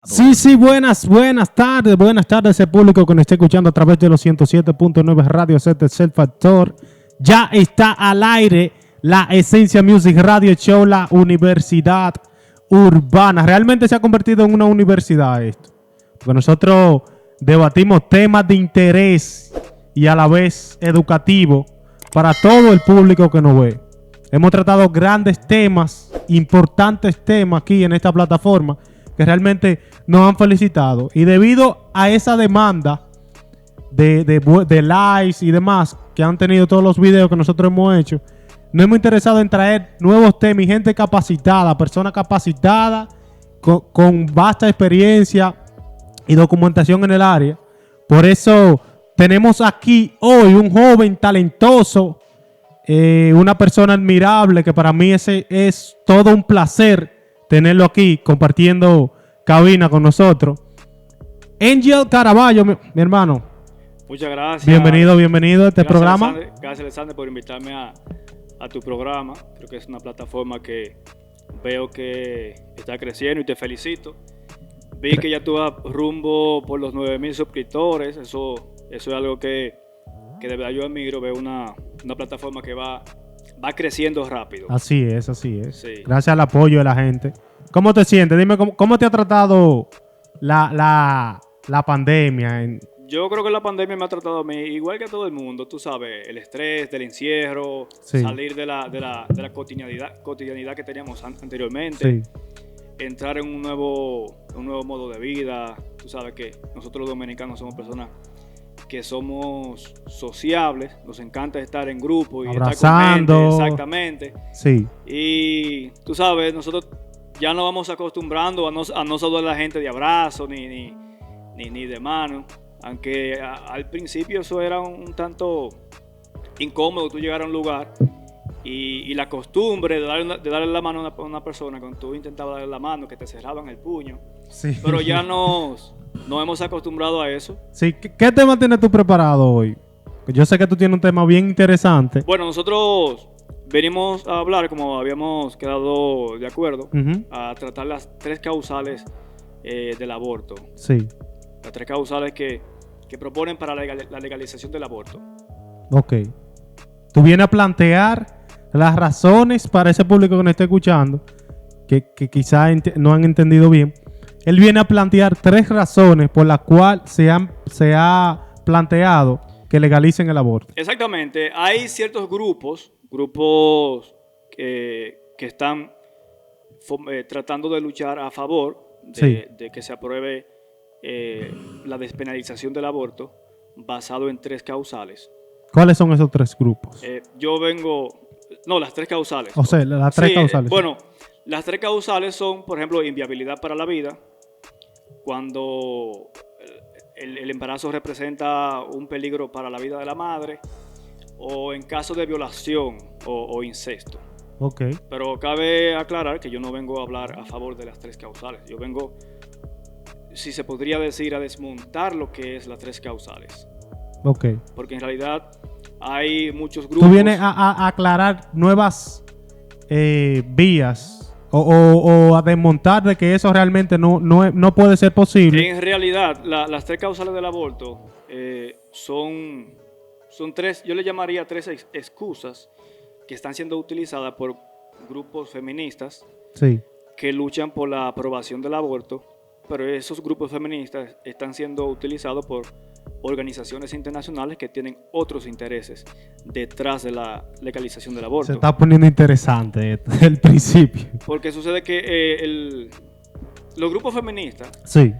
Sí, buenas tardes, ese público que nos está escuchando a través de los 107.9 Radio Z, el Factor. Ya está al aire la Esencia Music Radio Show, la Universidad Urbana. Realmente se ha convertido en una universidad esto, porque nosotros debatimos temas de interés y a la vez educativo para todo el público que nos ve. Hemos tratado grandes temas, importantes temas aquí en esta plataforma, que realmente nos han felicitado. Y debido a esa demanda de likes y demás que han tenido todos los videos que nosotros hemos hecho, nos hemos interesado en traer nuevos temas y gente capacitada, personas capacitadas con vasta experiencia y documentación en el área. Por eso tenemos aquí hoy un joven talentoso, una persona admirable, que para mí es todo un placer tenerlo aquí compartiendo cabina con nosotros. Angel Caraballo, mi hermano. Muchas gracias. Bienvenido a este programa. Gracias, Alexander, por invitarme a tu programa. Creo que es una plataforma que veo que está creciendo y te felicito. Vi que ya tú vas rumbo por los 9,000 suscriptores. Eso es algo que de verdad yo admiro. Veo una plataforma que va creciendo rápido. Así es. Sí. Gracias al apoyo de la gente. ¿Cómo te sientes? Dime, ¿cómo te ha tratado la pandemia? Yo creo que la pandemia me ha tratado a mí igual que a todo el mundo. Tú sabes, el estrés del encierro, sí. Salir de la cotidianidad que teníamos anteriormente, sí. Entrar en un nuevo modo de vida. Tú sabes que nosotros los dominicanos somos personas que somos sociables, nos encanta estar en grupo y abrazando. Estar con gente, exactamente. Sí. Y tú sabes, nosotros ya nos vamos acostumbrando a no saludar a la gente de abrazo ni de mano, aunque al principio eso era un tanto incómodo, tú llegar a un lugar y la costumbre de darle la mano a una persona, cuando tú intentabas darle la mano, que te cerraban el puño, sí. Pero ya nos hemos acostumbrado a eso. Sí. ¿Qué tema tienes tú preparado hoy? Yo sé que tú tienes un tema bien interesante. Bueno, nosotros venimos a hablar, como habíamos quedado de acuerdo, a tratar las 3 causales del aborto. Sí. Las 3 causales que proponen para la legalización del aborto. Ok. Tú vienes a plantear las razones para ese público que nos está escuchando, que quizás no han entendido bien. Él viene a plantear 3 razones por las cuales se ha planteado que legalicen el aborto. Exactamente. Hay ciertos grupos que están tratando de luchar a favor de que se apruebe la despenalización del aborto basado en 3 causales. ¿Cuáles son esos 3 grupos? Las 3 causales. O sea, las 3 causales. Bueno, las 3 causales son, por ejemplo, inviabilidad para la vida, cuando el embarazo representa un peligro para la vida de la madre, o en caso de violación o incesto. Ok. Pero cabe aclarar que yo no vengo a hablar a favor de las 3 causales. Yo vengo, si se podría decir, a desmontar lo que es las 3 causales. Ok. Porque en realidad hay muchos grupos. Tú vienes a aclarar nuevas vías o a desmontar de que eso realmente no puede ser posible. En realidad, las 3 causales del aborto son 3, yo le llamaría 3 excusas que están siendo utilizadas por grupos feministas, sí, que luchan por la aprobación del aborto, pero esos grupos feministas están siendo utilizados por organizaciones internacionales que tienen otros intereses detrás de la legalización del aborto. Se está poniendo interesante el principio. Porque sucede que los grupos feministas, sí,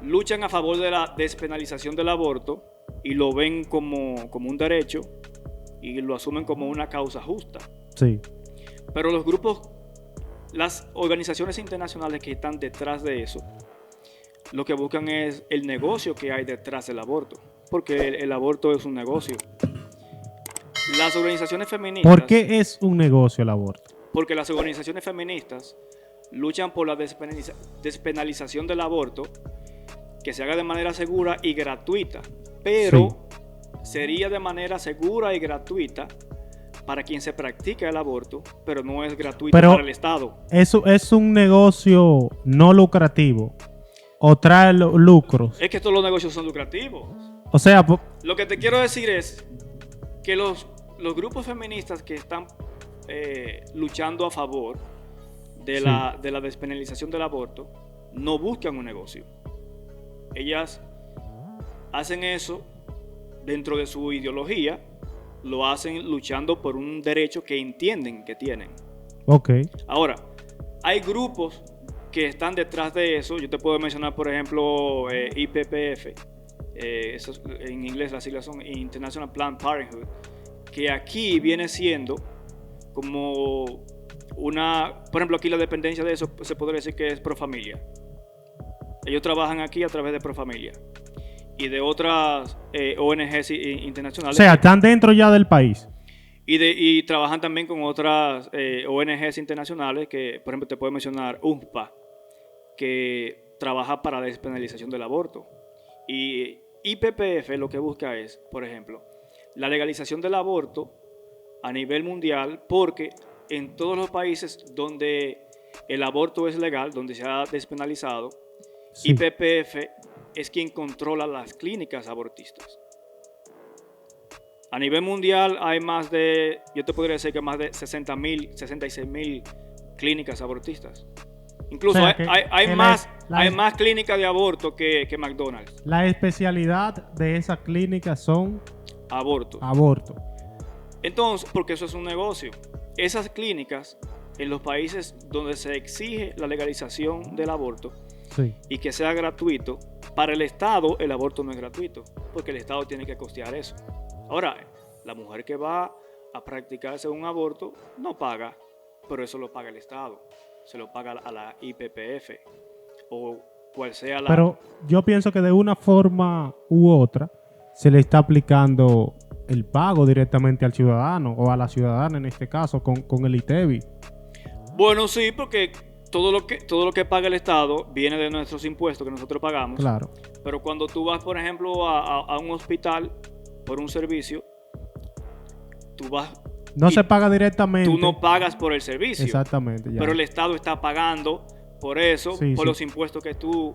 luchan a favor de la despenalización del aborto y lo ven como un derecho y lo asumen como una causa justa. Sí. Pero las organizaciones internacionales que están detrás de eso, lo que buscan es el negocio que hay detrás del aborto, porque el aborto es un negocio. Las organizaciones feministas... ¿Por qué es un negocio el aborto? Porque las organizaciones feministas luchan por la despenalización del aborto, que se haga de manera segura y gratuita, pero sería de manera segura y gratuita para quien se practica el aborto, pero no es gratuito para el Estado. Eso es un negocio no lucrativo. o trae lucros. Es que todos los negocios son lucrativos. O sea, Lo que te quiero decir es que los grupos feministas que están luchando a favor de la despenalización del aborto no buscan un negocio. Ellas hacen eso dentro de su ideología, lo hacen luchando por un derecho que entienden que tienen. Ok. Ahora, hay grupos que están detrás de eso. Yo te puedo mencionar, por ejemplo, IPPF. En inglés las siglas son International Planned Parenthood, que aquí viene siendo como una, por ejemplo, aquí la dependencia de eso se podría decir que es Profamilia. Ellos trabajan aquí a través de Profamilia y de otras ONGs internacionales. O sea, están dentro ya del país. Y trabajan también con otras ONGs internacionales que, por ejemplo, te puedo mencionar UNFPA, que trabaja para la despenalización del aborto. Y IPPF lo que busca es, por ejemplo, la legalización del aborto a nivel mundial, porque en todos los países donde el aborto es legal, donde se ha despenalizado, sí, IPPF es quien controla las clínicas abortistas. A nivel mundial hay más de, yo te podría decir que más de 66,000 clínicas abortistas. Incluso, o sea, hay más clínicas de aborto que McDonald's. La especialidad de esas clínicas son aborto. Entonces, porque eso es un negocio. Esas clínicas, en los países donde se exige la legalización del aborto, sí, y que sea gratuito, para el Estado el aborto no es gratuito, porque el Estado tiene que costear eso. Ahora, la mujer que va a practicarse un aborto no paga, pero eso lo paga el Estado. Se lo paga a la IPPF o cual sea la... Pero yo pienso que de una forma u otra se le está aplicando el pago directamente al ciudadano o a la ciudadana en este caso con el ITEVI. Bueno, sí, porque todo lo que paga el Estado viene de nuestros impuestos que nosotros pagamos. Claro. Pero cuando tú vas, por ejemplo, a un hospital por un servicio, tú vas... No se paga directamente. Tú no pagas por el servicio. Exactamente. Ya. Pero el Estado está pagando por eso, sí, por sí, los impuestos que tú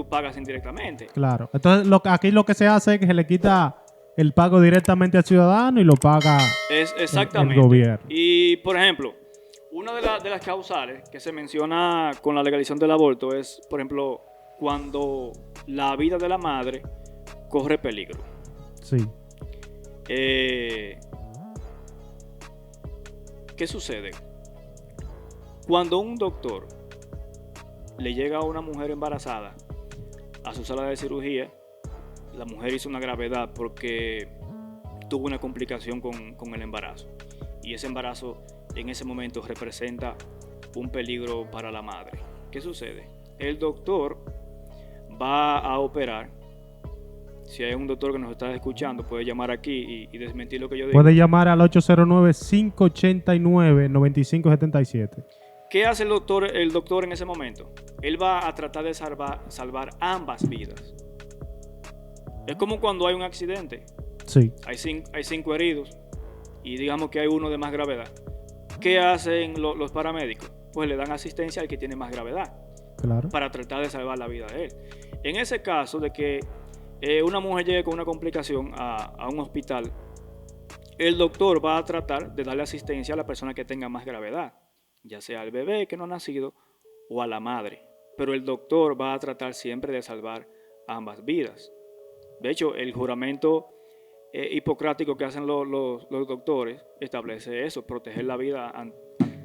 pagas indirectamente. Claro. Entonces, aquí lo que se hace es que se le quita el pago directamente al ciudadano y lo paga exactamente. El gobierno. Y, por ejemplo, una de las causales que se menciona con la legalización del aborto es, por ejemplo, cuando la vida de la madre corre peligro. Sí. ¿Qué sucede? Cuando un doctor le llega a una mujer embarazada a su sala de cirugía, la mujer hizo una gravedad porque tuvo una complicación con el embarazo. Y ese embarazo en ese momento representa un peligro para la madre. ¿Qué sucede? El doctor va a operar. Si hay un doctor que nos está escuchando, puede llamar aquí y desmentir lo que yo digo. Puede llamar al 809-589-9577. ¿Qué hace el doctor en ese momento? Él va a tratar de salvar ambas vidas. Es como cuando hay un accidente. Sí. Hay cinco heridos y digamos que hay uno de más gravedad. ¿Qué hacen los paramédicos? Pues le dan asistencia al que tiene más gravedad. Claro. Para tratar de salvar la vida de él. En ese caso de que una mujer llegue con una complicación a un hospital, el doctor va a tratar de darle asistencia a la persona que tenga más gravedad, ya sea al bebé que no ha nacido o a la madre. Pero el doctor va a tratar siempre de salvar ambas vidas. De hecho, el juramento hipocrático que hacen los doctores establece eso, proteger la vida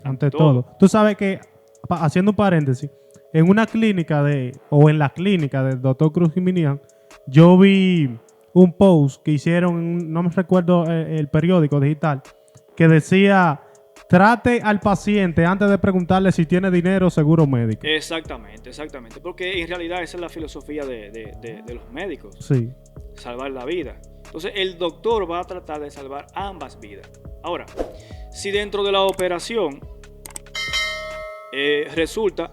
ante todo. Tú sabes que, haciendo un paréntesis, en una clínica o en la clínica del doctor Cruz Jiminian, yo vi un post que hicieron, no me recuerdo el periódico digital, que decía: trate al paciente antes de preguntarle si tiene dinero o seguro médico. Exactamente. Porque en realidad esa es la filosofía de los médicos. Sí. Salvar la vida. Entonces el doctor va a tratar de salvar ambas vidas. Ahora, si dentro de la operación resulta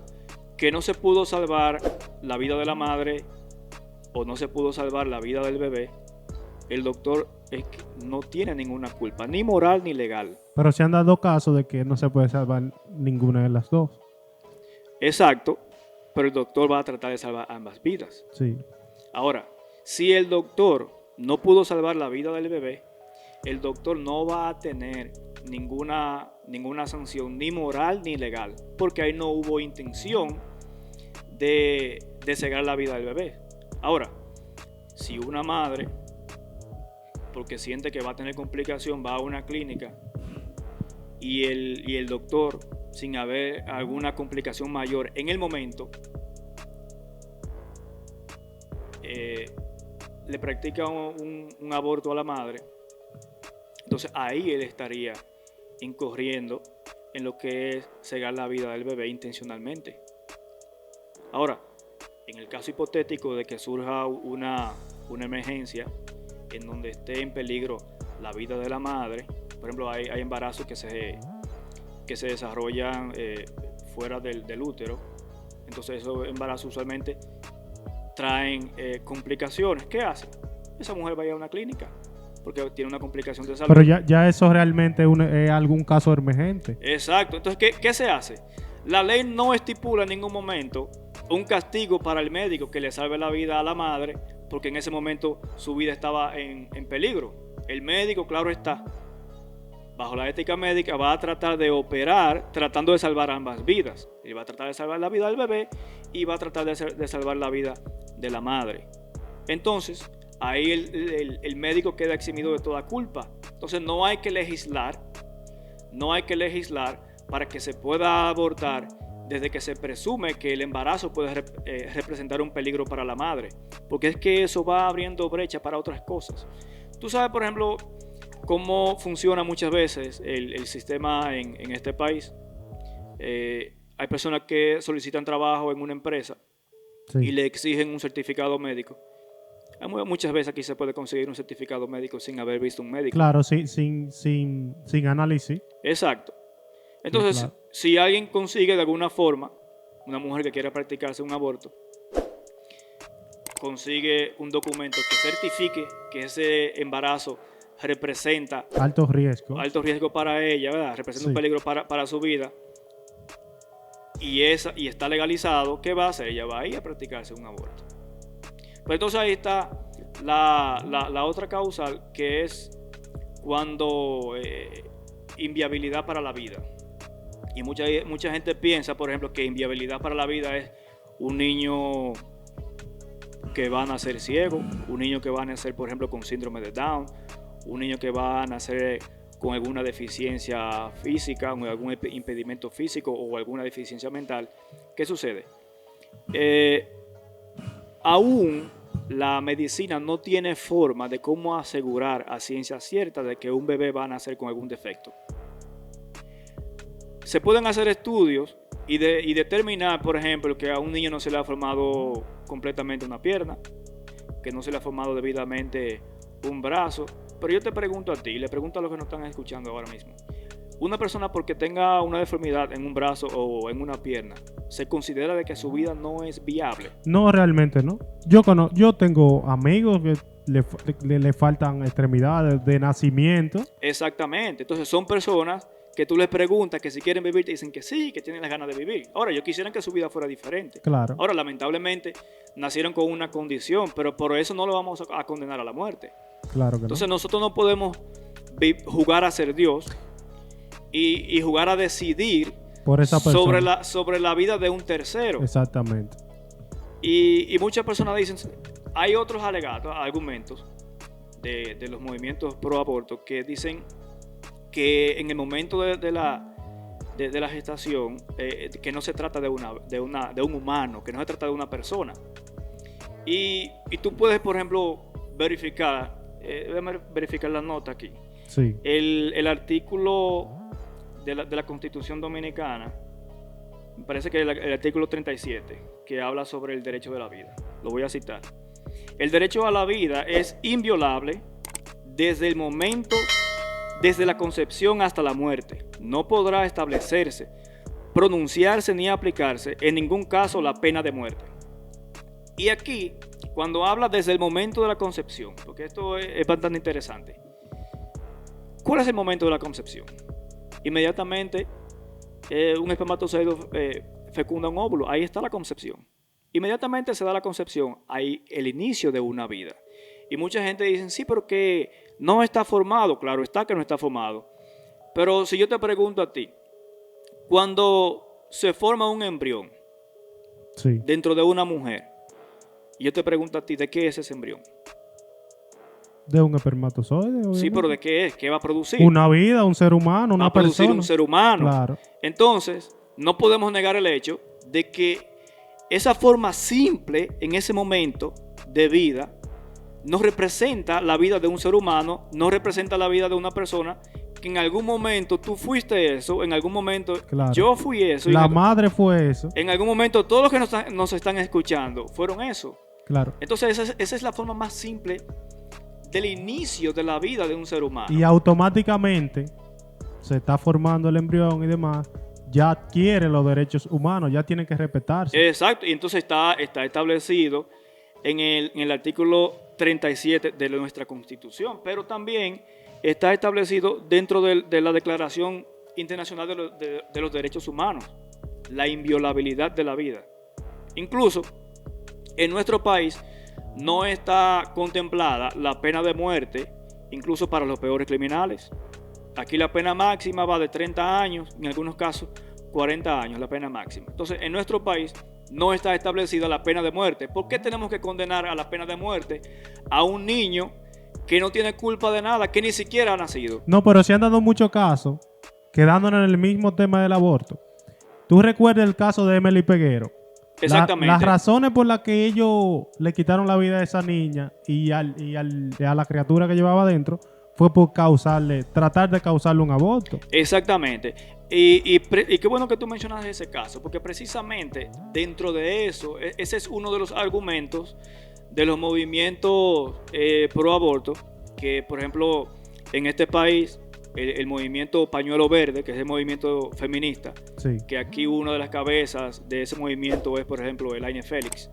que no se pudo salvar la vida de la madre o no se pudo salvar la vida del bebé, el doctor no tiene ninguna culpa, ni moral ni legal. Pero se han dado casos de que no se puede salvar ninguna de las dos. Exacto. pero el doctor va a tratar de salvar ambas vidas. Sí. Ahora, si el doctor no pudo salvar la vida del bebé, el doctor no va a tener ninguna sanción, ni moral ni legal, porque ahí no hubo intención de cegar la vida del bebé. Ahora, si una madre, porque siente que va a tener complicación, va a una clínica y el doctor, sin haber alguna complicación mayor en el momento, le practica un aborto a la madre, entonces ahí él estaría incurriendo en lo que es cegar la vida del bebé intencionalmente. Ahora, en el caso hipotético de que surja una emergencia en donde esté en peligro la vida de la madre, por ejemplo, hay embarazos que se desarrollan fuera del útero, entonces esos embarazos usualmente traen complicaciones. ¿Qué hace? Esa mujer va a ir a una clínica porque tiene una complicación de salud. Pero ya eso realmente es algún caso emergente. Exacto. Entonces, ¿qué se hace? La ley no estipula en ningún momento un castigo para el médico que le salve la vida a la madre, porque en ese momento su vida estaba en peligro. El médico, claro está, bajo la ética médica, va a tratar de operar tratando de salvar ambas vidas. Él va a tratar de salvar la vida del bebé y va a tratar de salvar la vida de la madre. Entonces, ahí el médico queda eximido de toda culpa. Entonces, no hay que legislar para que se pueda abortar desde que se presume que el embarazo puede representar un peligro para la madre, porque es que eso va abriendo brecha para otras cosas. Tú sabes, por ejemplo, cómo funciona muchas veces el sistema en este país. Hay personas que solicitan trabajo en una empresa, sí, y le exigen un certificado médico. Muchas veces aquí se puede conseguir un certificado médico sin haber visto un médico. Claro, sí, sin análisis. Exacto. Entonces, sí, claro, si alguien consigue de alguna forma, una mujer que quiera practicarse un aborto, consigue un documento que certifique que ese embarazo representa alto riesgo para ella, ¿verdad? Representa, sí, un peligro para su vida, y está legalizado, ¿qué va a hacer? Ella va a ir a practicarse un aborto. Pues entonces ahí está la otra causal, que es cuando inviabilidad para la vida. Y mucha gente piensa, por ejemplo, que inviabilidad para la vida es un niño que va a nacer ciego, un niño que va a nacer, por ejemplo, con síndrome de Down, un niño que va a nacer con alguna deficiencia física, con algún impedimento físico o alguna deficiencia mental. ¿Qué sucede? Aún la medicina no tiene forma de cómo asegurar a ciencia cierta de que un bebé va a nacer con algún defecto. Se pueden hacer estudios y determinar, por ejemplo, que a un niño no se le ha formado completamente una pierna, que no se le ha formado debidamente un brazo. Pero yo te pregunto a ti, y le pregunto a los que nos están escuchando ahora mismo, una persona porque tenga una deformidad en un brazo o en una pierna, ¿se considera de que su vida no es viable? No, realmente no. Yo tengo amigos que le faltan extremidades de nacimiento. Exactamente. Entonces son personas que tú les preguntas que si quieren vivir, te dicen que sí, que tienen las ganas de vivir. Ahora, ellos quisieran que su vida fuera diferente. Claro. Ahora, lamentablemente, nacieron con una condición, pero por eso no lo vamos a condenar a la muerte. Claro que Entonces, no. nosotros no podemos jugar a ser Dios y jugar a decidir por esa persona sobre la vida de un tercero. Exactamente. Y muchas personas dicen, hay otros argumentos de los movimientos pro aborto que dicen que en el momento de la gestación, que no se trata de un humano, que no se trata de una persona. Y tú puedes, por ejemplo, verificar, déjame verificar la nota aquí. Sí. El artículo de la Constitución Dominicana, me parece que el artículo 37, que habla sobre el derecho de la vida. Lo voy a citar. El derecho a la vida es inviolable desde la concepción hasta la muerte. No podrá establecerse, pronunciarse ni aplicarse en ningún caso la pena de muerte. Y aquí, cuando habla desde el momento de la concepción, porque esto es bastante interesante. ¿Cuál es el momento de la concepción? Inmediatamente un espermatozoide fecunda un óvulo, ahí está la concepción. Inmediatamente se da la concepción, hay el inicio de una vida. Y mucha gente dice, sí, pero que no está formado. Claro está que no está formado. Pero si yo te pregunto a ti, cuando se forma un embrión Sí. dentro de una mujer, y yo te pregunto a ti, ¿de qué es ese embrión? De un espermatozoide, obviamente. Sí, pero ¿de qué es? ¿Qué va a producir? Una vida, un ser humano, una Va a producir persona. un ser humano. Claro. Entonces, no podemos negar el hecho de que esa forma simple en ese momento de vida no representa la vida de un ser humano, no representa la vida de una persona que en algún momento tú fuiste eso, en algún momento Claro. yo fui eso. La madre fue eso. En algún momento todos los que nos están escuchando fueron eso. Claro. Entonces esa es la forma más simple del inicio de la vida de un ser humano. Y automáticamente se está formando el embrión y demás, ya adquiere los derechos humanos, ya tienen que respetarse. Exacto, y entonces está establecido en el artículo 37 de nuestra Constitución, pero también está establecido dentro de la Declaración Internacional de los Derechos Humanos, la inviolabilidad de la vida. Incluso en nuestro país no está contemplada la pena de muerte, incluso para los peores criminales. Aquí la pena máxima va de 30 años, en algunos casos 40 años, la pena máxima. Entonces, en nuestro país no está establecida la pena de muerte. ¿Por qué tenemos que condenar a la pena de muerte a un niño que no tiene culpa de nada, que ni siquiera ha nacido? No, pero se han dado muchos casos, quedándonos en el mismo tema del aborto. ¿Tú recuerdas el caso de Emily Peguero? Exactamente. Las razones por las que ellos le quitaron la vida a esa niña y a la criatura que llevaba adentro fue por tratar de causarle un aborto. Exactamente. Y qué bueno que tú mencionas ese caso, porque precisamente dentro de eso, ese es uno de los argumentos de los movimientos pro aborto, que por ejemplo en este país, el movimiento Pañuelo Verde, que es el movimiento feminista, Sí. que aquí una de las cabezas de ese movimiento es por ejemplo Elaine Félix,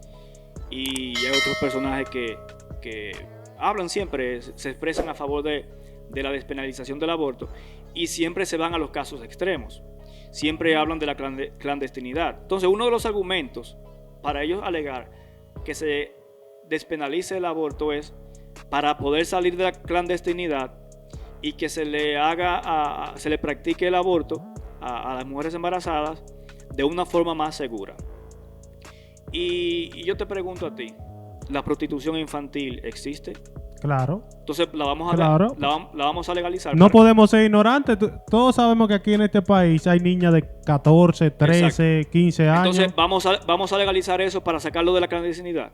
y hay otros personajes que hablan siempre, se expresan a favor de la despenalización del aborto y siempre se van a los casos extremos, siempre hablan de la clandestinidad. Entonces uno de los argumentos para ellos alegar que se despenalice el aborto es para poder salir de la clandestinidad y que se le practique el aborto a las mujeres embarazadas de una forma más segura. Y yo te pregunto a ti, ¿la prostitución infantil existe? Claro. Entonces la vamos a legalizar. No podemos ser ignorantes. Todos sabemos que aquí en este país hay niñas de 14, 13, Exacto. 15 años. Entonces vamos a legalizar eso para sacarlo de la clandestinidad.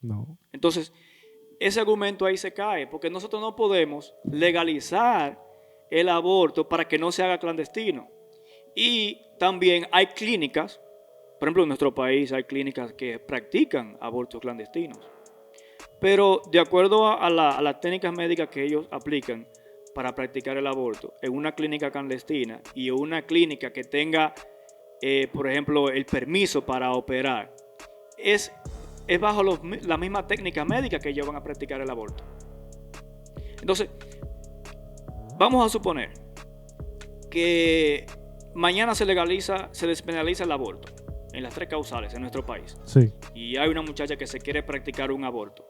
No. Entonces ese argumento ahí se cae, porque nosotros no podemos legalizar el aborto para que no se haga clandestino. Y también hay clínicas, por ejemplo en nuestro país hay clínicas que practican abortos clandestinos. Pero de acuerdo a las técnicas médicas que ellos aplican para practicar el aborto en una clínica clandestina y en una clínica que tenga, por ejemplo, el permiso para operar, es bajo la misma técnica médica que ellos van a practicar el aborto. Entonces, vamos a suponer que mañana se despenaliza el aborto en las 3 causales en nuestro país. Sí. Y hay una muchacha que se quiere practicar un aborto,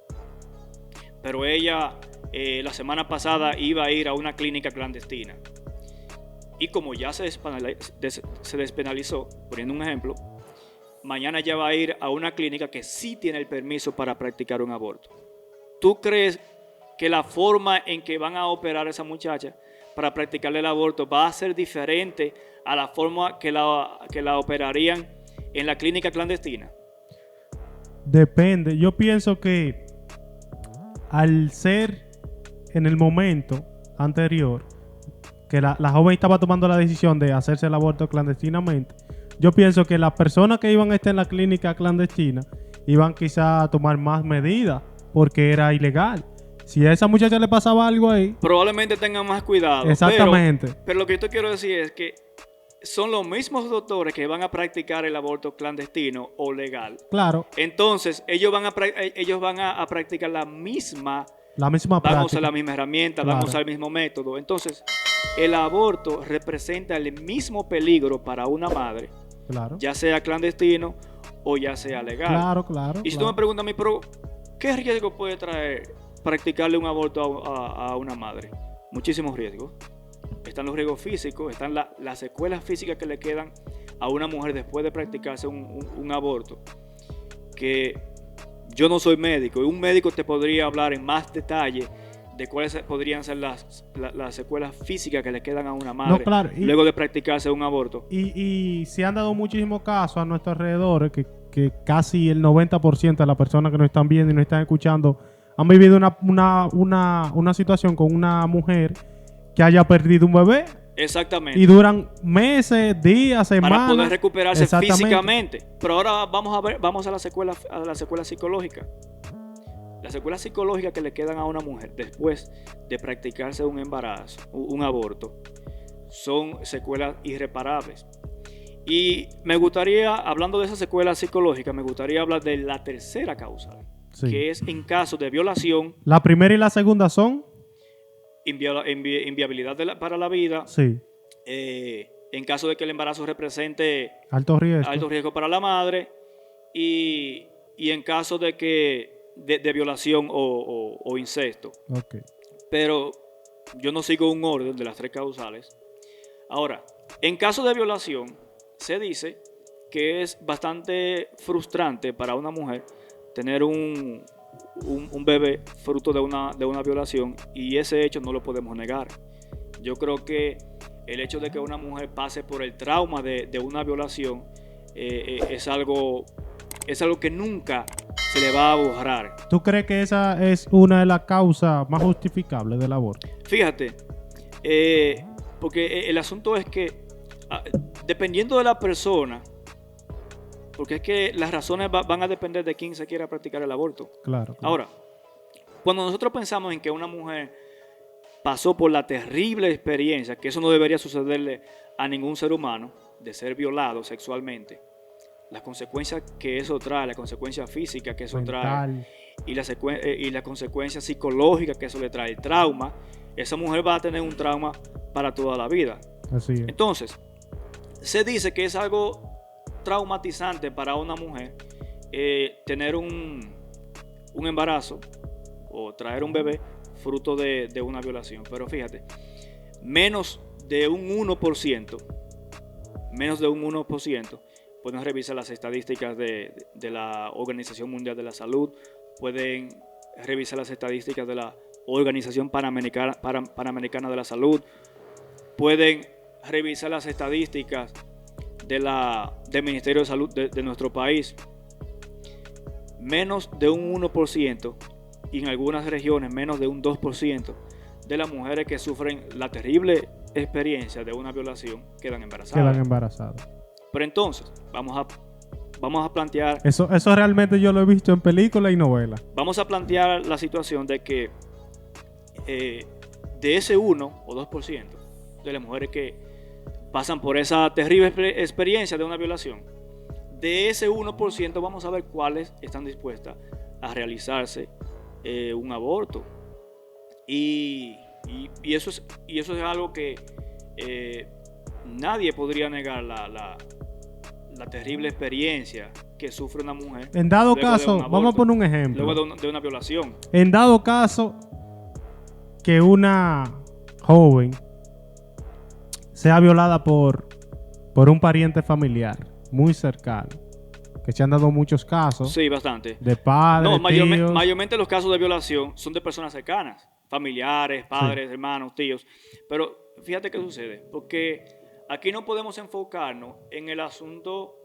pero ella la semana pasada iba a ir a una clínica clandestina. Y como ya se despenalizó, poniendo un ejemplo, mañana ella va a ir a una clínica que sí tiene el permiso para practicar un aborto. ¿Tú crees que la forma en que van a operar a esa muchacha para practicarle el aborto va a ser diferente a la forma que la operarían en la clínica clandestina? Depende. Yo pienso que al ser en el momento anterior que la joven estaba tomando la decisión de hacerse el aborto clandestinamente, yo pienso que las personas que iban a estar en la clínica clandestina iban quizá a tomar más medidas porque era ilegal. Si a esa muchacha le pasaba algo ahí, probablemente tengan más cuidado. Exactamente. Pero lo que yo te quiero decir es que son los mismos doctores que van a practicar el aborto clandestino o legal. Claro. Entonces, ellos van a practicar la misma práctica. Van a usar la misma herramienta, Claro. van a usar el mismo método. Entonces, el aborto representa el mismo peligro para una madre Claro. ya sea clandestino o ya sea legal. Claro. Y si tú me preguntas a mí, pero ¿qué riesgo puede traer practicarle un aborto a una madre? Muchísimos riesgos. Están los riesgos físicos, están las secuelas físicas que le quedan a una mujer después de practicarse un aborto. Que yo no soy médico, y un médico te podría hablar en más detalle de cuáles podrían ser las secuelas físicas que le quedan a una madre luego de practicarse un aborto. Y se han dado muchísimos casos a nuestro alrededor que casi el 90% de las personas que nos están viendo y nos están escuchando han vivido una situación con una mujer que haya perdido un bebé. Exactamente. Y duran meses, días, semanas. Para poder recuperarse físicamente. Pero ahora vamos a la secuela psicológica. Las secuelas psicológicas que le quedan a una mujer después de practicarse un embarazo, un aborto, son secuelas irreparables. Y me gustaría, hablando de esas secuelas psicológicas, me gustaría hablar de la tercera causa, que es en caso de violación. La primera y la segunda son inviabilidad para la vida. Sí. En caso de que el embarazo represente alto riesgo para la madre, y en caso de que de violación o incesto. Okay. Pero yo no sigo un orden de las tres causales. Ahora, en caso de violación, se dice que es bastante frustrante para una mujer tener un bebé fruto de una violación, y ese hecho no lo podemos negar. Yo creo que el hecho de que una mujer pase por el trauma de una violación es algo que nunca se le va a borrar. ¿Tú crees que esa es una de las causas más justificables del aborto? Fíjate, porque el asunto es que dependiendo de la persona, porque es que las razones van a depender de quién se quiera practicar el aborto. Claro. Ahora, cuando nosotros pensamos en que una mujer pasó por la terrible experiencia, que eso no debería sucederle a ningún ser humano, de ser violado sexualmente, las consecuencias que eso trae, las consecuencias físicas que eso trae, y la consecuencia psicológica que eso le trae, el trauma, esa mujer va a tener un trauma para toda la vida. Así es. Entonces, se dice que es algo traumatizante para una mujer tener un embarazo o traer un bebé fruto de una violación. Pero fíjate, menos de un 1%, pueden revisar las estadísticas de la Organización Mundial de la Salud, pueden revisar las estadísticas de la Organización Panamericana de la Salud, pueden revisar las estadísticas del Ministerio de Salud de nuestro país. Menos de un 1%, y en algunas regiones menos de un 2% de las mujeres que sufren la terrible experiencia de una violación quedan embarazadas. Pero entonces, vamos a plantear... Eso realmente yo lo he visto en películas y novelas. Vamos a plantear la situación de que de ese 1 o 2% de las mujeres que pasan por esa terrible experiencia de una violación, de ese 1% vamos a ver cuáles están dispuestas a realizarse un aborto. Y eso es algo que nadie podría negar, la terrible experiencia que sufre una mujer. En dado caso, vamos a poner un ejemplo. Luego de una violación. En dado caso que una joven sea violada por un pariente familiar muy cercano, que se han dado muchos casos. Sí, bastante. De padres, no, mayormente los casos de violación son de personas cercanas, familiares, padres, sí, hermanos, tíos. Pero fíjate qué sucede, porque aquí no podemos enfocarnos en el asunto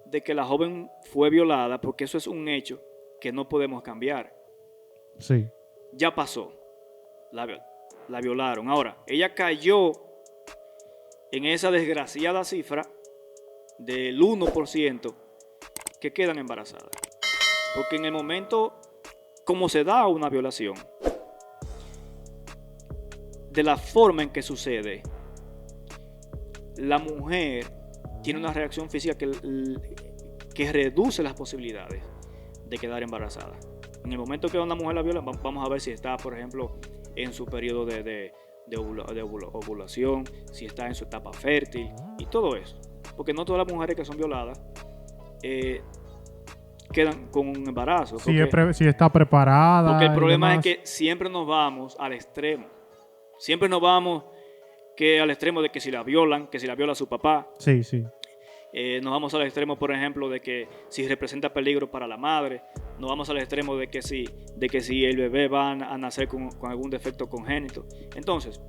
de que la joven fue violada, porque eso es un hecho que no podemos cambiar. Sí. Ya pasó. La violaron. Ahora, ella cayó en esa desgraciada cifra del 1% que quedan embarazadas. Porque en el momento, como se da una violación, de la forma en que sucede, la mujer tiene una reacción física que reduce las posibilidades de quedar embarazada. En el momento que una mujer la viola, vamos a ver si está, por ejemplo, en su periodo de ovulación, si está en su etapa fértil y todo eso. porque no todas las mujeres que son violadas quedan con un embarazo. Si está preparada. Porque el problema es que siempre nos vamos al extremo. Siempre nos vamos al extremo de que si la violan, que si la viola su papá. Sí, sí. Nos vamos al extremo, por ejemplo, de que si representa peligro para la madre. Nos vamos al extremo de que si el bebé va a nacer con algún defecto congénito. Entonces,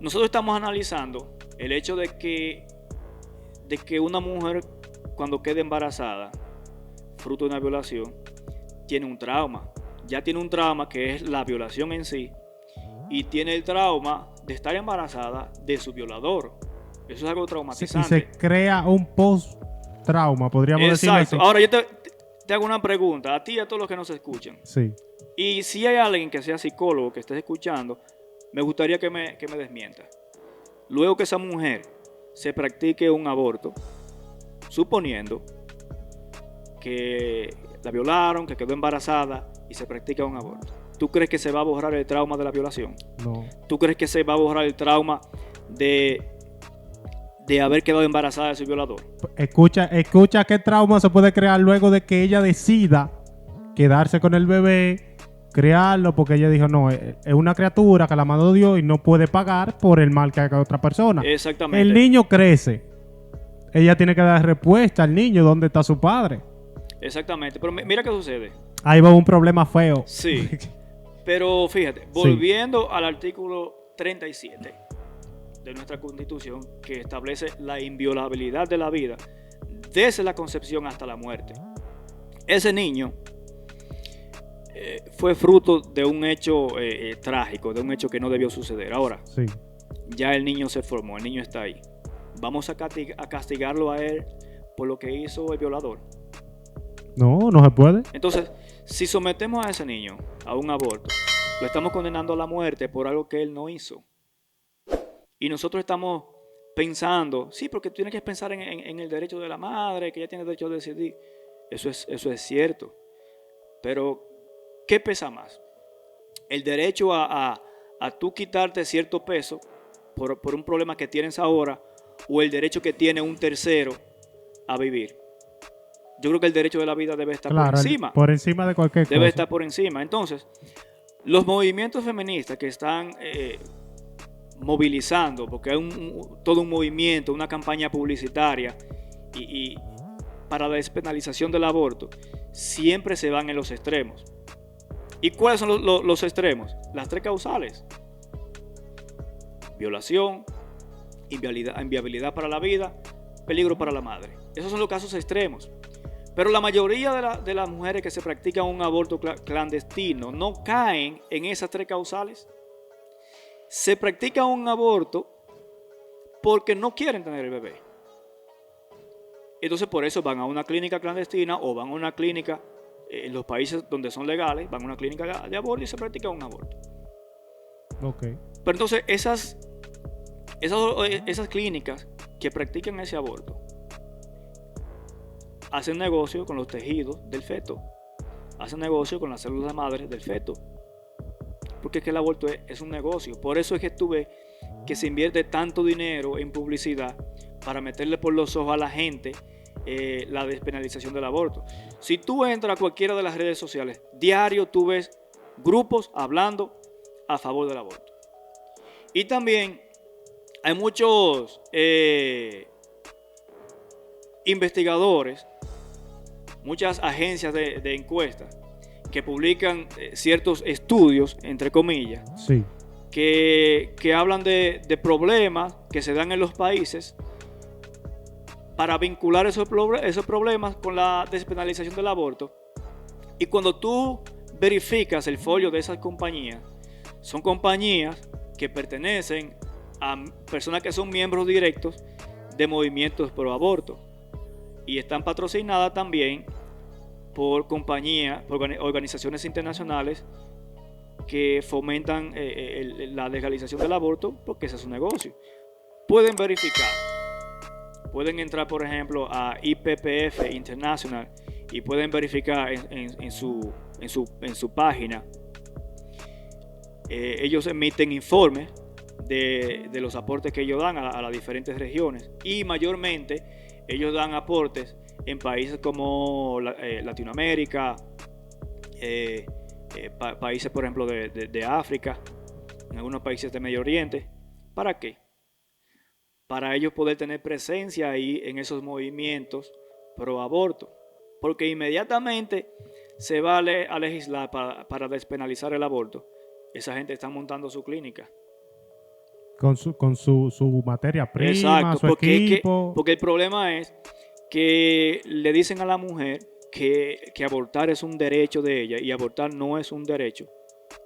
nosotros estamos analizando el hecho de que una mujer, cuando quede embarazada, fruto de una violación, tiene un trauma. Ya tiene un trauma que es la violación en sí, y tiene el trauma de estar embarazada de su violador. Eso es algo traumatizante. Sí, y se crea un post-trauma, podríamos decirlo así. Ahora yo te hago una pregunta a ti y a todos los que nos escuchan. Sí. Y si hay alguien que sea psicólogo, que estés escuchando, me gustaría que me desmienta. Luego que esa mujer se practique un aborto, suponiendo que la violaron, que quedó embarazada y se practica un aborto, ¿tú crees que se va a borrar el trauma de la violación? No. ¿Tú crees que se va a borrar el trauma de haber quedado embarazada de su violador? Escucha qué trauma se puede crear luego de que ella decida quedarse con el bebé, criarlo, porque ella dijo, no, es una criatura que la mandó Dios y no puede pagar por el mal que haga otra persona. Exactamente. El niño crece. Ella tiene que dar respuesta al niño, ¿dónde está su padre? Exactamente, pero mira qué sucede. Ahí va un problema feo. Sí, pero fíjate, volviendo al artículo 37 de nuestra Constitución, que establece la inviolabilidad de la vida desde la concepción hasta la muerte. Ese niño fue fruto de un hecho trágico, de un hecho que no debió suceder. Ahora, sí, ya el niño se formó, el niño está ahí. ¿Vamos a castigarlo a él por lo que hizo el violador? No, no se puede. Entonces, si sometemos a ese niño a un aborto, lo estamos condenando a la muerte por algo que él no hizo. Y nosotros estamos pensando, sí, porque tú tienes que pensar en el derecho de la madre, que ella tiene derecho a decidir. Eso es cierto. Pero, ¿qué pesa más? El derecho a tú quitarte cierto peso por un problema que tienes ahora, o el derecho que tiene un tercero a vivir. Yo creo que el derecho de la vida debe estar por encima. Por encima de cualquier cosa. Debe estar por encima. Entonces, los movimientos feministas que están movilizando, porque hay todo un movimiento, una campaña publicitaria y para la despenalización del aborto, siempre se van en los extremos. ¿Y cuáles son los extremos? Las tres causales: violación, inviabilidad para la vida, peligro para la madre. Esos son los casos extremos. Pero la mayoría de las mujeres que se practican un aborto clandestino no caen en esas tres causales. Se practica un aborto porque no quieren tener el bebé. Entonces por eso van a una clínica clandestina o van a una clínica en los países donde son legales, van a una clínica de aborto y se practica un aborto. Okay. Pero entonces esas clínicas que practican ese aborto hacen negocio con los tejidos del feto, hacen negocio con las células madres del feto, porque es que el aborto es un negocio. Por eso es que tú ves que se invierte tanto dinero en publicidad para meterle por los ojos a la gente la despenalización del aborto. Si tú entras a cualquiera de las redes sociales, diario tú ves grupos hablando a favor del aborto. Y también hay muchos investigadores, muchas agencias de encuestas que publican ciertos estudios, entre comillas, sí, que hablan de problemas que se dan en los países para vincular esos problemas con la despenalización del aborto. Y cuando tú verificas el folio de esas compañías, son compañías que pertenecen a personas que son miembros directos de movimientos pro aborto y están patrocinadas también por compañías, por organizaciones internacionales que fomentan la legalización del aborto, porque ese es su negocio. Pueden verificar, pueden entrar por ejemplo a IPPF International y pueden verificar en su página. Ellos emiten informes de los aportes que ellos dan a las diferentes regiones. Y mayormente ellos dan aportes en países como Latinoamérica, países, por ejemplo, de África, en algunos países de Medio Oriente. ¿Para qué? Para ellos poder tener presencia ahí en esos movimientos pro aborto. Porque inmediatamente se va a legislar para despenalizar el aborto, esa gente está montando su clínica. Con su materia prima, exacto, su equipo. Porque el problema es que le dicen a la mujer que abortar es un derecho de ella, y abortar no es un derecho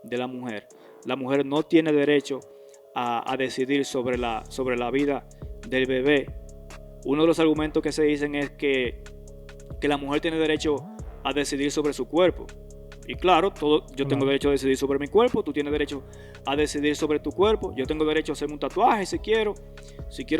de la mujer. La mujer no tiene derecho a decidir sobre la vida del bebé. Uno de los argumentos que se dicen es que la mujer tiene derecho a decidir sobre su cuerpo. Y claro, yo tengo derecho a decidir sobre mi cuerpo, tú tienes derecho a decidir sobre tu cuerpo, yo tengo derecho a hacerme un tatuaje si quiero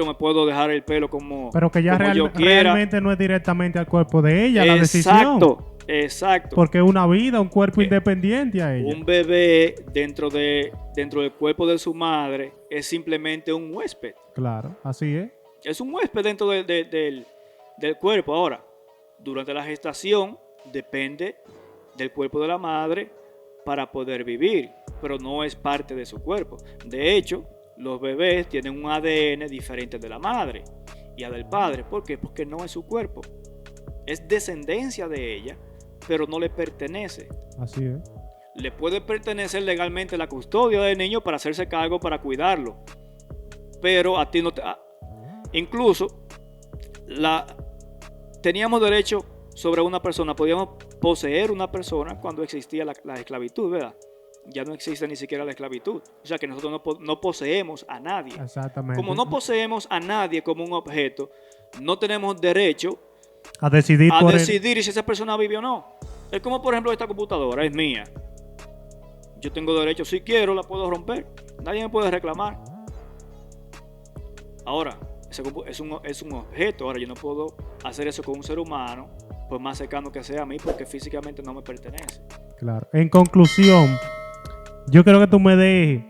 me puedo dejar el pelo como pero que ya yo quiera. Realmente no es directamente al cuerpo de ella la decisión. Exacto. Porque es una vida, un cuerpo independiente a ella. Un bebé dentro del cuerpo de su madre es simplemente un huésped. Claro, así es. Es un huésped dentro del cuerpo. Ahora, durante la gestación depende del cuerpo de la madre para poder vivir, pero no es parte de su cuerpo. De hecho, los bebés tienen un ADN diferente de la madre y al del padre. ¿Por qué? Porque no es su cuerpo. Es descendencia de ella, pero no le pertenece. Así es. Le puede pertenecer legalmente la custodia del niño para hacerse cargo, para cuidarlo, pero a ti no te... Incluso teníamos derecho sobre una persona, podíamos poseer una persona cuando existía la esclavitud, ¿verdad? Ya no existe ni siquiera la esclavitud. O sea que nosotros no poseemos a nadie. Exactamente. Como no poseemos a nadie como un objeto, no tenemos derecho a decidir si esa persona vive o no. Es como, por ejemplo, esta computadora es mía. Yo tengo derecho, si quiero la puedo romper. Nadie me puede reclamar. Ahora, es un objeto. Ahora, yo no puedo hacer eso con un ser humano, pues más cercano que sea a mí, porque físicamente no me pertenece. Claro. En conclusión, yo creo que tú me des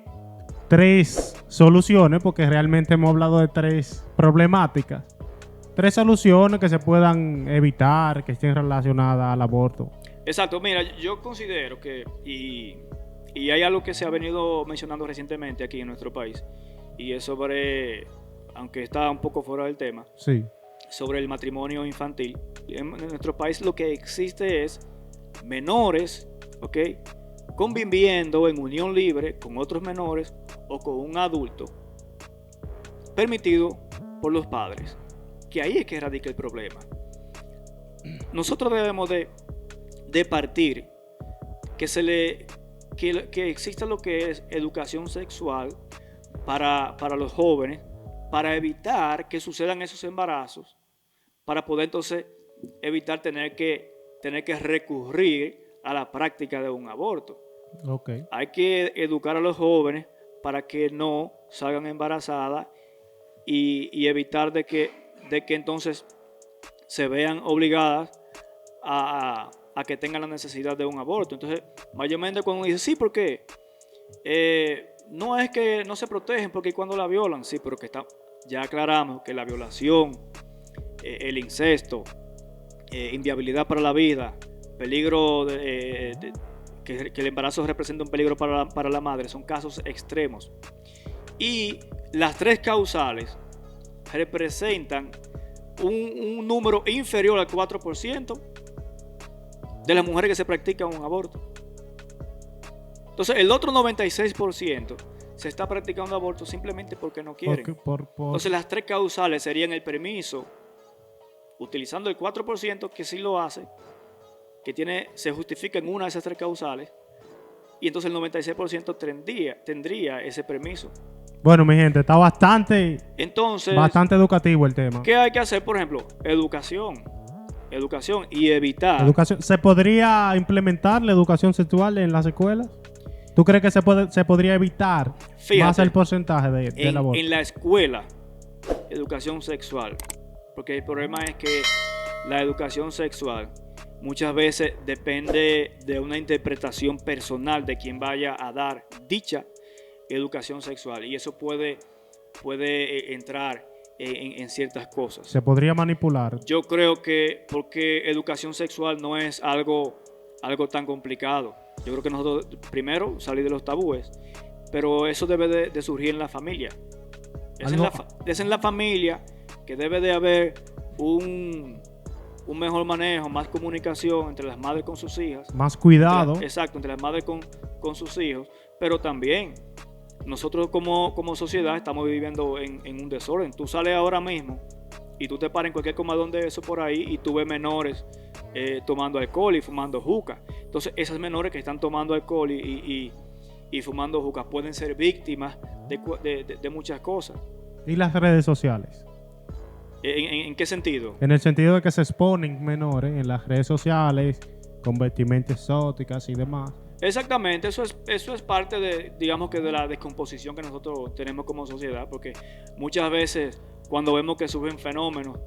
3 soluciones, porque realmente hemos hablado de 3 problemáticas. 3 soluciones que se puedan evitar, que estén relacionadas al aborto. Exacto. Mira, yo considero que, y hay algo que se ha venido mencionando recientemente aquí en nuestro país, y es sobre, aunque está un poco fuera del tema, sí, sobre el matrimonio infantil. En nuestro país lo que existe es menores, ¿ok?, conviviendo en unión libre con otros menores o con un adulto permitido por los padres. Que ahí es que radica el problema. Nosotros debemos de partir que exista lo que es educación sexual para los jóvenes, para evitar que sucedan esos embarazos, para poder entonces evitar tener que recurrir a la práctica de un aborto. Okay. Hay que educar a los jóvenes para que no salgan embarazadas y evitar de que entonces se vean obligadas a que tengan la necesidad de un aborto. Entonces, mayormente cuando dice, sí, ¿por qué? No es que no se protegen porque cuando la violan, sí, pero que ya aclaramos que la violación, el incesto, inviabilidad para la vida, peligro que el embarazo representa un peligro para la madre, son casos extremos. Y las 3 causales representan un número inferior al 4% de las mujeres que se practican un aborto. Entonces, el otro 96% se está practicando aborto simplemente porque no quieren. Entonces, las 3 causales serían el permiso, utilizando el 4% que sí lo hace, que se justifica en una de esas 3 causales, y entonces el 96% tendría ese permiso. Bueno, mi gente, está bastante educativo el tema. ¿Qué hay que hacer? Por ejemplo, educación y evitar. ¿Se podría implementar la educación sexual en las escuelas? ¿Tú crees que se podría evitar más el porcentaje del aborto? En la escuela, educación sexual. Porque el problema es que la educación sexual muchas veces depende de una interpretación personal de quien vaya a dar dicha educación sexual y eso puede entrar en ciertas cosas. Se podría manipular. Yo creo que porque educación sexual no es algo tan complicado. Yo creo que nosotros primero salir de los tabúes, pero eso debe de surgir en la familia. Es en la familia que debe de haber un mejor manejo, más comunicación entre las madres con sus hijas. Más cuidado. Entre las madres con sus hijos, pero también nosotros como sociedad estamos viviendo en un desorden. Tú sales ahora mismo y tú te paras en cualquier comadón de eso por ahí y tú ves menores tomando alcohol y fumando juca. Entonces esas menores que están tomando alcohol y fumando juca pueden ser víctimas de muchas cosas. ¿Y las redes sociales? ¿En qué sentido? En el sentido de que se exponen menores en las redes sociales con vestimentas exóticas y demás. Exactamente, eso es parte de la descomposición que nosotros tenemos como sociedad, porque muchas veces cuando vemos que surgen fenómenos,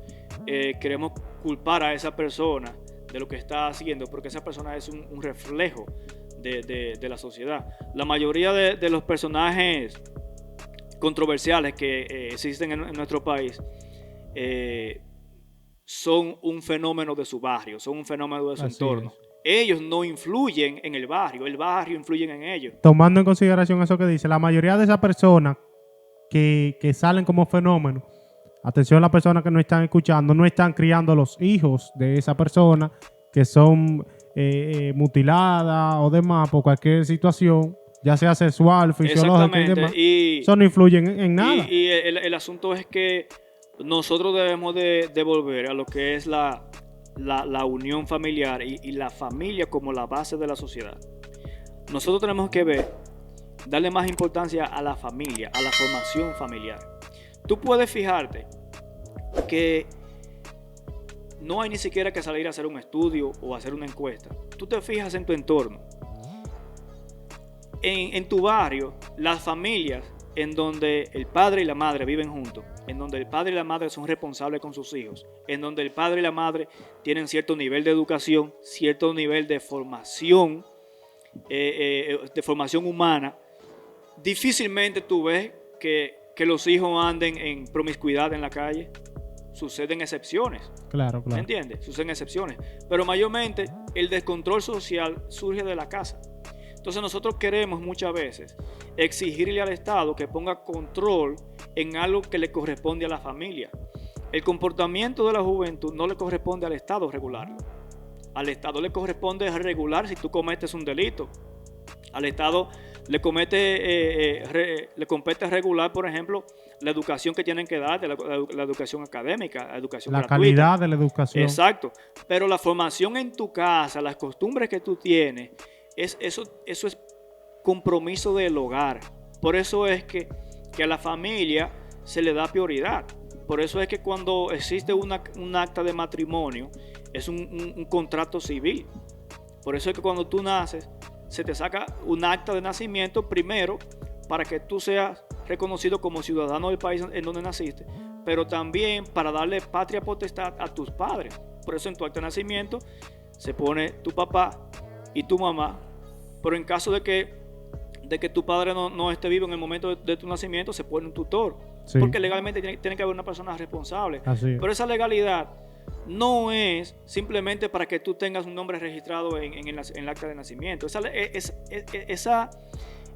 queremos culpar a esa persona de lo que está haciendo, porque esa persona es un reflejo de la sociedad. La mayoría de los personajes controversiales que existen en nuestro país son un fenómeno de su barrio, son un fenómeno de su entorno. Ellos no influyen en el barrio influye en ellos. Tomando en consideración eso que dice, la mayoría de esas personas que salen como fenómenos, atención a las personas que nos están escuchando, no están criando los hijos de esa persona que son mutiladas o demás por cualquier situación, ya sea sexual, fisiológica y demás. Eso no influye en nada. Y el asunto es que nosotros debemos de volver a lo que es la unión familiar y la familia como la base de la sociedad. Nosotros tenemos que darle más importancia a la familia, a la formación familiar. Tú puedes fijarte que no hay ni siquiera que salir a hacer un estudio o hacer una encuesta. Tú te fijas en tu entorno. En tu barrio, las familias en donde el padre y la madre viven juntos, en donde el padre y la madre son responsables con sus hijos, en donde el padre y la madre tienen cierto nivel de educación, cierto nivel de formación humana, difícilmente tú ves que los hijos anden en promiscuidad en la calle. Suceden excepciones. Claro. ¿Me entiendes? Suceden excepciones. Pero mayormente el descontrol social surge de la casa. Entonces nosotros queremos muchas veces exigirle al Estado que ponga control en algo que le corresponde a la familia. El comportamiento de la juventud no le corresponde al Estado regularlo. Al Estado le corresponde regular si tú cometes un delito. Al Estado le compete regular, por ejemplo, la educación que tienen que dar, la educación académica, la educación gratuita. La calidad de la educación. Exacto. Pero la formación en tu casa, las costumbres que tú tienes, eso es compromiso del hogar. Por eso es que a la familia se le da prioridad. Por eso es que cuando existe un acta de matrimonio, es un contrato civil. Por eso es que cuando tú naces, se te saca un acta de nacimiento primero para que tú seas reconocido como ciudadano del país en donde naciste, pero también para darle patria potestad a tus padres. Por eso en tu acta de nacimiento se pone tu papá y tu mamá, pero en caso de que tu padre no esté vivo en el momento de tu nacimiento, se pone un tutor, sí. Porque legalmente tiene que haber una persona responsable. Pero esa legalidad no es simplemente para que tú tengas un nombre registrado en el acta de nacimiento.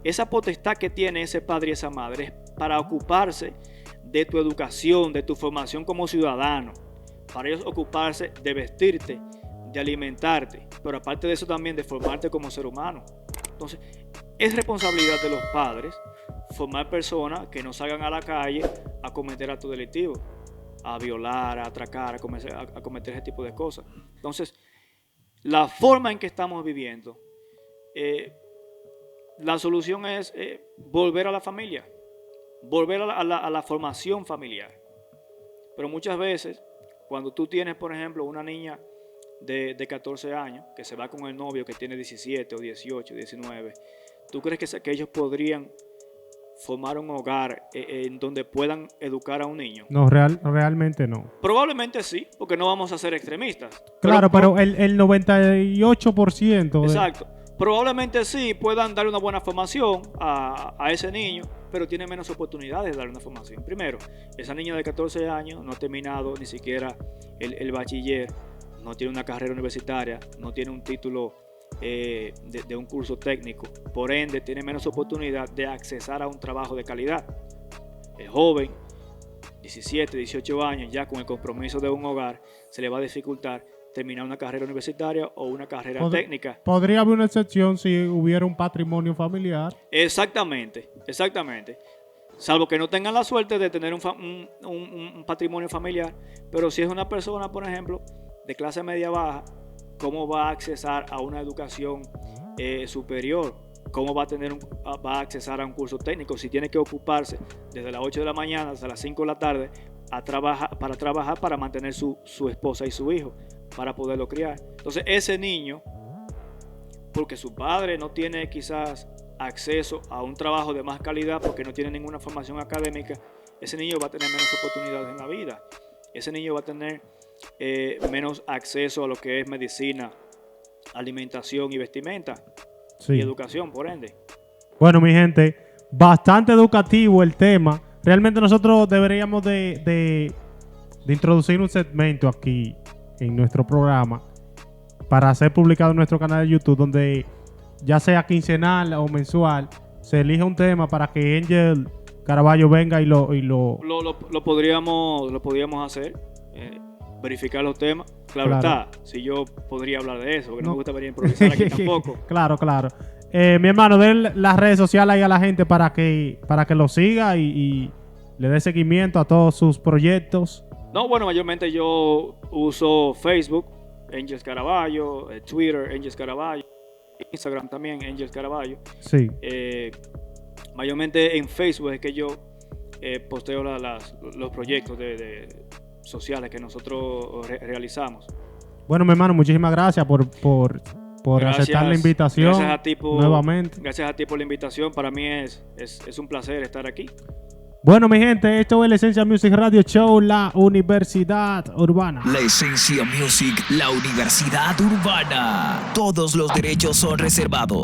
Esa potestad que tiene ese padre y esa madre es para ocuparse de tu educación, de tu formación como ciudadano, para ellos ocuparse de vestirte, de alimentarte, pero aparte de eso también de formarte como ser humano. Entonces, es responsabilidad de los padres formar personas que no salgan a la calle a cometer actos delictivos, a violar, a atracar, a cometer ese tipo de cosas. Entonces, la forma en que estamos viviendo, la solución es volver a la familia, volver a la formación familiar. Pero muchas veces, cuando tú tienes, por ejemplo, una niña de 14 años que se va con el novio que tiene 17 o 18, 19, ¿tú crees que ellos podrían formar un hogar en donde puedan educar a un niño? No, realmente no. Probablemente sí, porque no vamos a ser extremistas. Claro, pero el 98%. Exacto. Probablemente sí puedan dar una buena formación a ese niño, pero tiene menos oportunidades de dar una formación. Primero, esa niña de 14 años no ha terminado ni siquiera el bachiller, no tiene una carrera universitaria, no tiene un título de un curso técnico, por ende tiene menos oportunidad de accesar a un trabajo de calidad. El joven, 17, 18 años, ya con el compromiso de un hogar, se le va a dificultar terminar una carrera universitaria o una carrera técnica. Podría haber una excepción si hubiera un patrimonio familiar. Exactamente. Salvo que no tengan la suerte de tener un patrimonio familiar. Pero si es una persona, por ejemplo, de clase media baja, ¿cómo va a accesar a una educación superior? ¿Cómo va a accesar a un curso técnico? Si tiene que ocuparse desde las 8 de la mañana hasta las 5 de la tarde para trabajar para mantener su esposa y su hijo, para poderlo criar. Entonces ese niño, porque su padre no tiene quizás acceso a un trabajo de más calidad porque no tiene ninguna formación académica, ese niño va a tener menos oportunidades en la vida. Ese niño va a tener menos acceso a lo que es medicina, alimentación y vestimenta, y educación, por ende. Bueno, mi gente, bastante educativo el tema. Realmente nosotros deberíamos de introducir un segmento aquí en nuestro programa para ser publicado en nuestro canal de YouTube, donde ya sea quincenal o mensual se elige un tema para que Angel Caraballo venga y lo podríamos hacer, verificar los temas. Claro está, si yo podría hablar de eso, porque no me gustaría improvisar aquí tampoco. Claro. Mi hermano, den las redes sociales ahí a la gente para que lo siga y le dé seguimiento a todos sus proyectos. No, bueno, mayormente yo uso Facebook, Angel Caraballo, Twitter, Angel Caraballo, Instagram también, Angel Caraballo. Sí. Mayormente en Facebook es que yo posteo los proyectos sociales que nosotros realizamos. Bueno, mi hermano, muchísimas gracias por aceptar la invitación. Gracias a ti nuevamente. Gracias a ti por la invitación. Para mí es un placer estar aquí. Bueno, mi gente, esto es la Esencia Music Radio Show, la Universidad Urbana. La Esencia Music, la Universidad Urbana. Todos los derechos son reservados.